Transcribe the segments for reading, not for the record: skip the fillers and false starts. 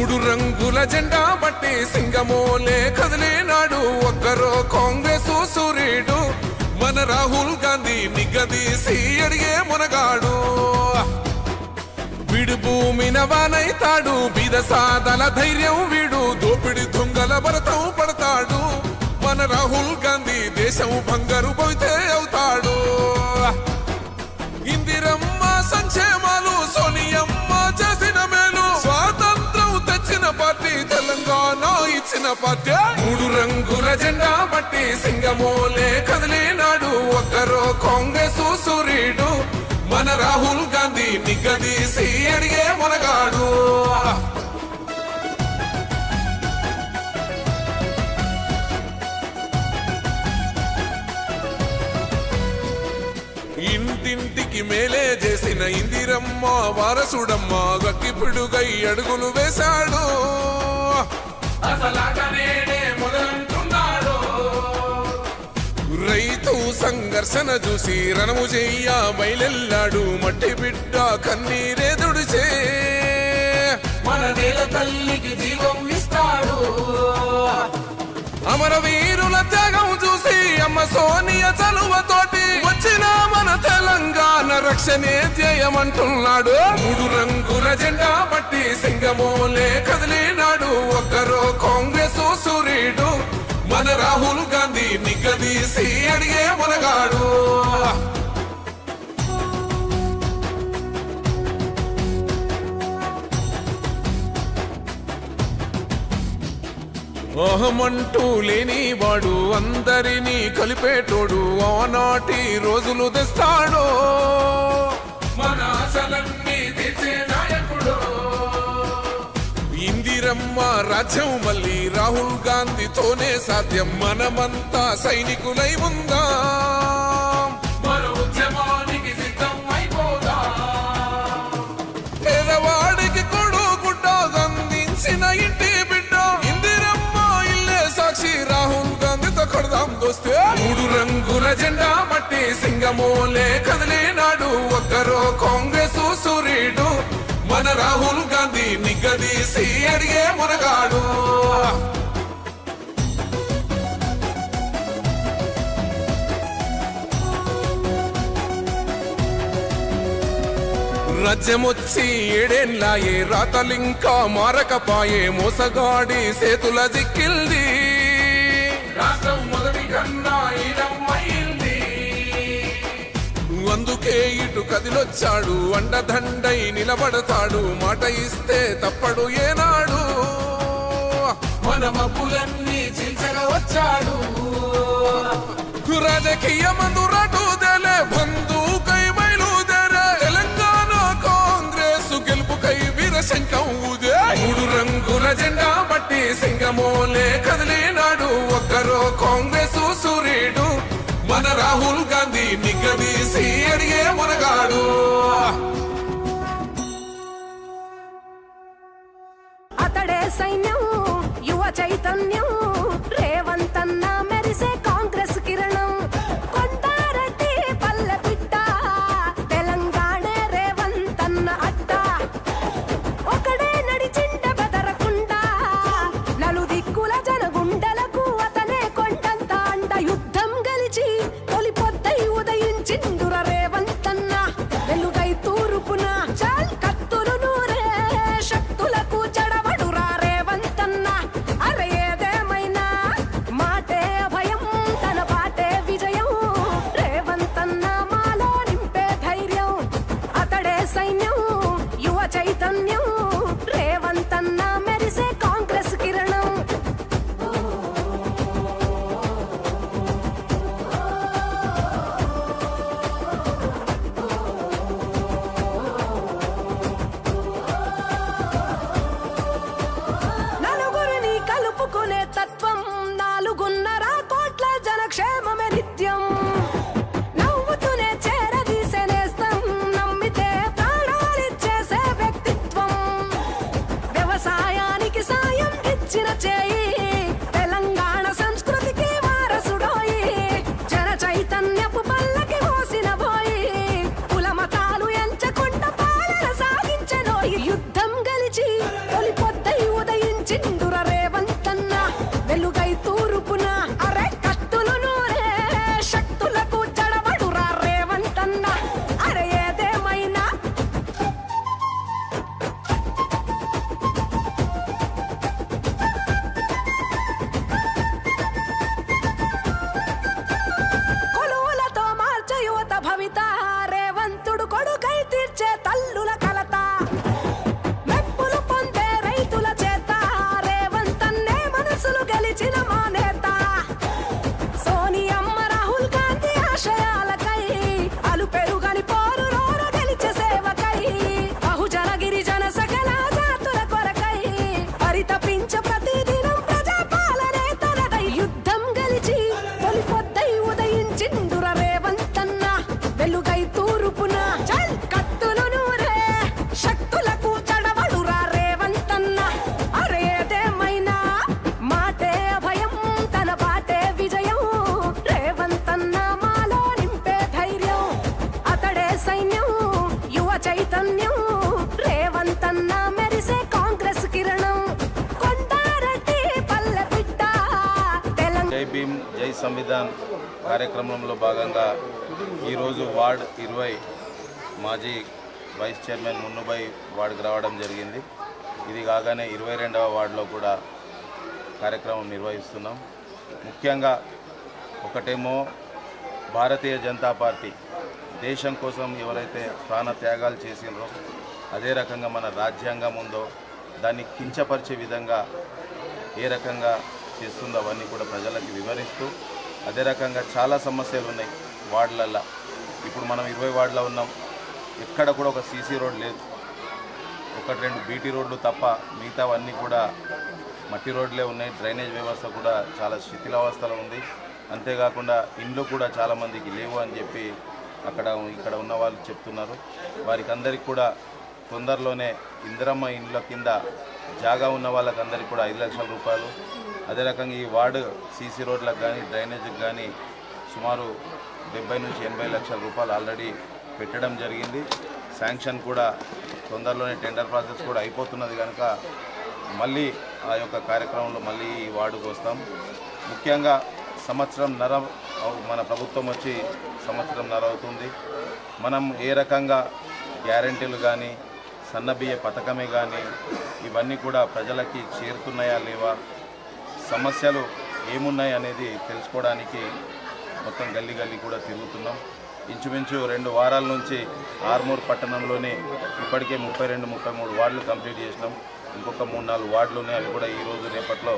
మూడు రంగుల జెండా బట్టి సింగమోలే కదిలినాడు ఒక్కరో కాంగ్రెస్ సూర్యుడు మన రాహుల్ గాంధీ నిగ్గదీసి అడిగే మునగాడు వీడు భూమిన వానైతాడు బీద సాదల ధైర్యం వీడు దోపిడి దొంగల భరతం పడతాడు మన రాహుల్ గాంధీ దేశం బంగారు పోతే అవుతాడు ఇందిరమ్మ సంక్షేమాలు సోనియమ్మ చేసిన మేలు స్వాతంత్రం తెచ్చిన పార్టీ తెలంగాణ ఇచ్చిన పార్టీ మూడు రంగుల జెండా బట్టి సింగమోలే కదిలినాడు ఒక్కరో కాంగ్రెస్ సూర్యుడు మన రాహుల్ గాంధీ నిగ్గదీసి అడిగే మునగాడు ఇంటింటికి మేలే చేసిన ఇందిరమ్మ వారసుడమ్మ గక్కిపిడుగై అడుగులు వేశాడు రైతు సంఘర్షణ చూసి రణము చెయ్య బయలెల్లాడు మట్టి బిడ్డ కన్నీరే దుడిచే మన నేల తల్లికి జీవం ఇస్తాడు అమరవీరుల త్యాగం చూసి అమ్మ సోనియ చలువతోటి వచ్చిన మన తెలంగాణ రక్షణే ధ్యేయమంటున్నాడు మూడు రంగుల జెండా బట్టి సింగమోలే కదిలినాడు ఒక్కరో కాంగ్రెస్ సూర్యుడు మన రాహుల్ గాంధీ నిగ్గదీసి అడిగే మునగాడు అహమంటూ లేని వాడు అందరినీ కలిపేటోడు ఆనాటి రోజులు తెస్తాడు మన ఆశలన్నీ తెచ్చే నాయకుడు ఇందిరమ్మ రాజ్యం మళ్ళీ రాహుల్ గాంధీతోనే సాధ్యం మనమంతా సైనికులై ఉందాం మరో ఉద్యమానికి సిద్ధం అయిపోదా పేదవాడికి కొడు గుడ్డ అందించిన ఇంటి బిడ్డ ఇందిరమ్మ ఇల్లే సాక్షి రాహుల్ గాంధీతో కొడదాం దోస్తే మూడు రంగుల జెండా బట్టి సింగమోలే కదిలినాడు ఒక్కరో కాంగ్రెస్ సూర్యుడు మన రాహుల్ గాంధీ నిగ్గదీసి అడిగే మునగాడు రాజ్యమొచ్చి ఏడేళ్ళాయే రాతలింకా మారకపాయే మోసగాడి సేతుల జిక్కిల్ది రాష్ట్రం మొదటి కన్నా ఈడమ్మైంది అందుకే ఇటు కదిలొచ్చాడు అండదండై నిలబడతాడు మాట ఇస్తే తప్పడు ఏనాడు మన మబ్బులన్నీ చీల్చగా వచ్చాడు రాజకీయ మందురాటు దేలే బంధుకై బయలుదేరే తెలంగాణ కాంగ్రెస్ గెలుపుకై వీరశంఖం ఊదే మూడు రంగుల జెండా బట్టి సింగమోలే కదిలినాడు ఒక్కరో కాంగ్రెస్ సూర్యుడు మన రాహుల్ గాంధీ నిగ్గదీసి అడిగే మునగాడు అతడే సైన్యం యువ చైతన్యం రేవంతన్న మెరిసే కాంగ్రెస్ కిరణం కొండారెడ్డి పల్లె బిడ్డ తెలంగాణ రేవంతన్న అడ్డ ఒకడే నడిచిండ బెదరకుండా నలుదిక్కుల జనగుండలకు అతనే కొండంత అండ యుద్ధం గెలిచి తొలి పొద్దై ఉదయించిండుర రేవంతన్న వెలుగై తూర్పున చాల్ కత్తులు నూరే శక్తులకు చెడబడురా రేవంతన్న అరే ఏదేమై సంవిధాన్ కార్యక్రమంలో భాగంగా ఈరోజు వార్డ్ 20 మాజీ వైస్ చైర్మన్ మున్నుబాయ్ వార్డుకు రావడం జరిగింది. ఇది కాగానే 22వ వార్డులో కూడా కార్యక్రమం నిర్వహిస్తున్నాం. ముఖ్యంగా ఒకటేమో భారతీయ జనతా పార్టీ దేశం కోసం ఎవరైతే ప్రాణ త్యాగాలు చేసినరో అదే రకంగా మన రాజ్యాంగం ఉందో దాన్ని కించపరిచే విధంగా ఏ రకంగా చేస్తుందో అవన్నీ కూడా ప్రజలకు వివరిస్తూ అదే రకంగా చాలా సమస్యలు ఉన్నాయి వార్డులల్లో. ఇప్పుడు మనం 20 వార్డులో ఉన్నాం. ఎక్కడ కూడా ఒక సీసీ రోడ్ లేదు. 1-2 బీటీ రోడ్లు తప్ప మిగతావన్నీ కూడా మట్టి రోడ్లే ఉన్నాయి. డ్రైనేజ్ వ్యవస్థ కూడా చాలా శిథిలావస్థలో ఉంది. అంతేకాకుండా ఇండ్లు కూడా చాలామందికి లేవు అని చెప్పి ఇక్కడ ఉన్న వాళ్ళు చెప్తున్నారు. వారికి అందరికీ కూడా తొందరలోనే ఇందిరమ్మ ఇండ్ల కింద జాగా ఉన్న వాళ్ళకందరికీ కూడా 5 లక్షల రూపాయలు, అదే రకంగా ఈ వార్డు సీసీ రోడ్లకు కానీ డ్రైనేజ్కి కానీ సుమారు 70 నుంచి 80 లక్షల రూపాయలు ఆల్రెడీ పెట్టడం జరిగింది. శాంక్షన్ కూడా తొందరలోనే టెండర్ ప్రాసెస్ కూడా అయిపోతున్నది కనుక మళ్ళీ ఆ యొక్క కార్యక్రమంలో మళ్ళీ ఈ వార్డుకు వస్తాం. ముఖ్యంగా సంవత్సరంన్నర మన ప్రభుత్వం వచ్చి సంవత్సరంన్నర అవుతుంది. మనం ఏ రకంగా గ్యారెంటీలు కానీ సన్నబియ్య పథకమే కానీ ఇవన్నీ కూడా ప్రజలకి చేరుతున్నాయా లేవా, సమస్యలు ఏమున్నాయి అనేది తెలుసుకోవడానికి మొత్తం గల్లీ కూడా తిరుగుతున్నాం. ఇంచుమించు 2 వారాల నుంచి ఆర్మూర్ పట్టణంలోనే ఇప్పటికే 32-33 వార్డులు కంప్లీట్ చేసినాం. ఇంకొక 3-4 వార్డులు ఉన్నాయి. అవి కూడా ఈరోజు రేపట్లో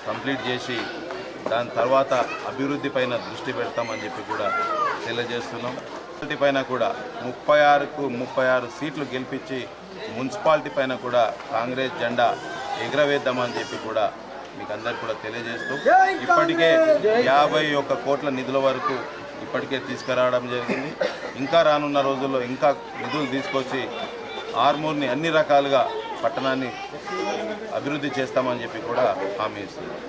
కంప్లీట్ చేసి దాని తర్వాత అభివృద్ధి పైన దృష్టి పెడతామని చెప్పి కూడా తెలియజేస్తున్నాం. మున్సిపాలిటీ పైన కూడా 36కు 36 సీట్లు గెలిపించి మున్సిపాలిటీ పైన కూడా కాంగ్రెస్ జెండా ఎగరవేద్దామని చెప్పి కూడా మీకు అందరికీ కూడా తెలియజేస్తూ ఇప్పటికే 51 కోట్ల నిధుల వరకు ఇప్పటికే తీసుకురావడం జరిగింది. ఇంకా రానున్న రోజుల్లో ఇంకా నిధులు తీసుకొచ్చి ఆర్మూర్ని అన్ని రకాలుగా పట్టణాన్ని అభివృద్ధి చేస్తామని చెప్పి కూడా హామీ ఇస్తున్నాం.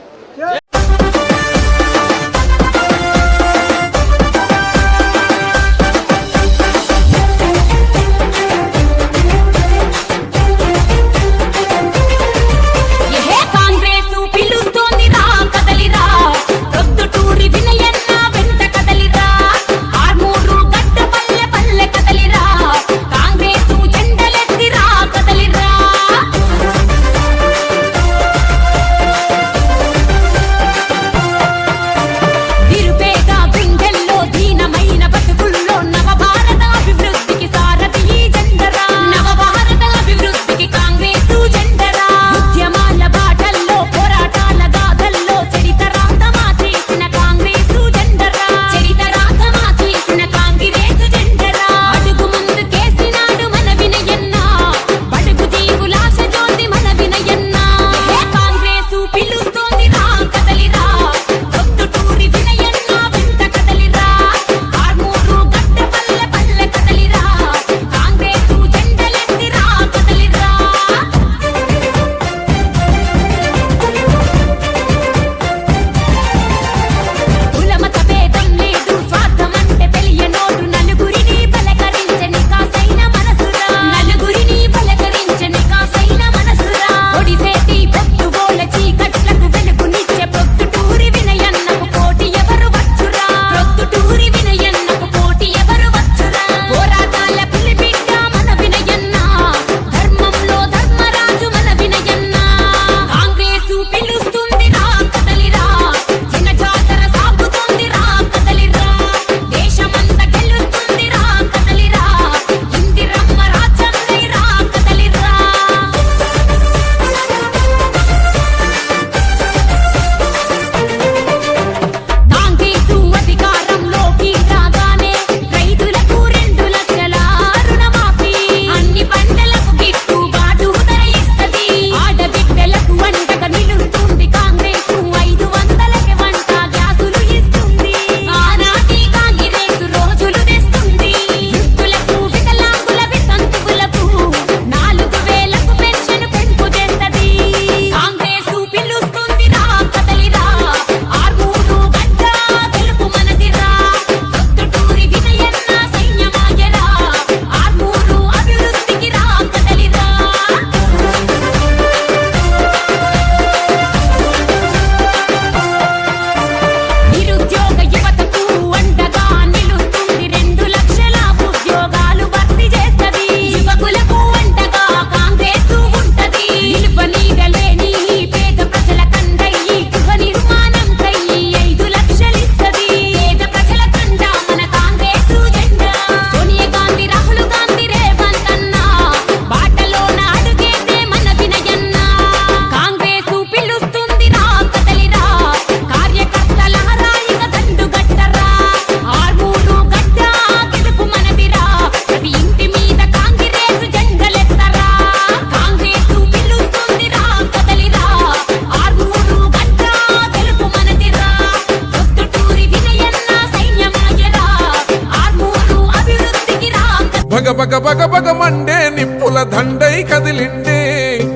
బగ బగ బగ బగ మండే నిప్పుల దండై కదిలిండే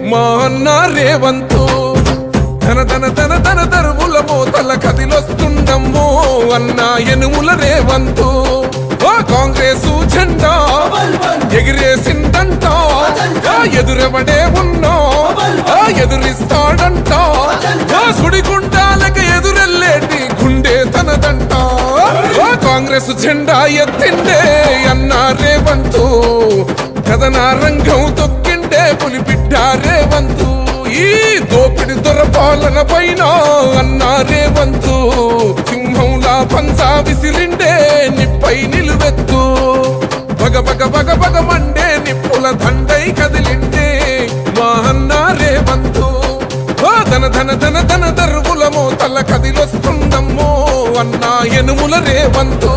మా అన్న రేవంతు ధన ధన ధన ధన దరువుల మోతల కదిలొస్తుండమ్మో అన్న ఎనుముల రేవంతు ఓ కాంగ్రెస్ జెండా ఎగిరేసిందంట ఎదురెవడే ఉన్నా ఎదురిస్తాడంట సుడిగుండాలక ఎదురెల్లేటి గుండె తనదంట కాంగ్రెస్ జెండా ఎత్తిండే అన్న రేవంతు కథన రంగం తొక్కిండే పులిబిడ్డ రేవంతు ఈ దోపిడి దొరపాలన పైన అన్న రేవంతు సింహంలా పంజా విసిరిండే నిప్పై నిలువెత్తు బగ బగ బగ బగ మండే నిప్పుల దండై కదిలిండే మా అన్న రేవంతు ఓ ధన ధన ధన ధన దరువుల మోతల కదిలొస్తుందమ్మో అన్న ఎనుముల రేవంతు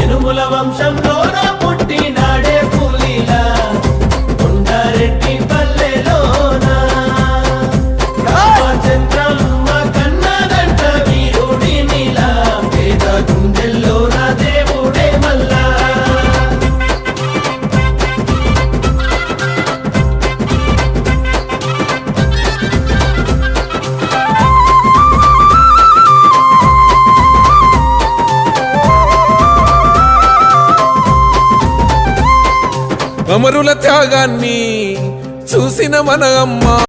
ఎనుముల వంశంలోన పుట్టినాడే పులిలా కొండారెడ్డి పల్లెలోన రామచంద్రమ్మ కన్నదంట వీరుడి నీలా పేద గుండెల్లోన దేవుడే మల్లా అమరుల త్యాగాన్ని చూసిన మన అమ్మ